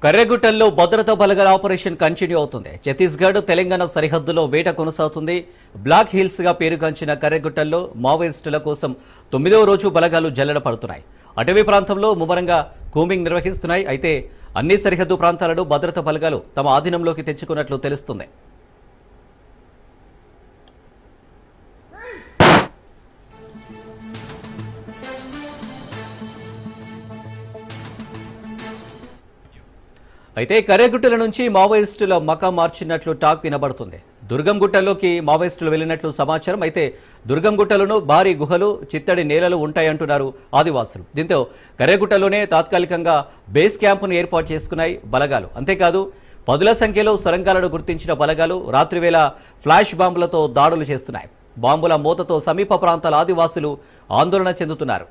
కర్రెగుట్టల్లో భద్రతా బలగాల operation continue అవుతుంది. ఛత్తీస్గఢ్ తెలంగాణ సరిహద్దులో వేట కొనసాగుతుంది. బ్లాక్ హిల్స్ గా పేరుగాంచిన కర్రెగుట్టల్లో మావోయిస్టుల కోసం 9వ రోజు బలగాలు జల్లెడ పడుతున్నాయి. అటవీ ప్రాంతంలో ముమ్మరంగా కూంబింగ్ నిర్వహిస్తున్నాయి. అయితే అన్ని సరిహద్దు ప్రాంతాలను భద్రతా బలగాలు తమ ఆధీనంలోకి తెచ్చుకున్నట్లు తెలుస్తుంది. అయితే కర్రెగుట్టల నుంచి మావోయిస్టుల మకా మార్చినట్లు టాక్ వినబడుతుంది. దుర్గంగుట్టలోకి మావోయిస్టులు వెళ్లినట్లు సమాచారం. అయితే దుర్గంగుట్టలను భారీ గుహలు, చిత్తడి నేలలు ఉంటాయంటున్నారు ఆదివాసులు. దీంతో కర్రెగుట్టలోనే తాత్కాలికంగా బేస్ క్యాంపును ఏర్పాటు చేసుకున్నాయి బలగాలు. అంతేకాదు పదుల సంఖ్యలో సొరంగాలను గుర్తించిన బలగాలు రాత్రివేళ ఫ్లాష్ బాంబులతో దాడులు చేస్తున్నాయి. బాంబుల మూతతో సమీప ప్రాంతాల ఆదివాసులు ఆందోళన చెందుతున్నారు.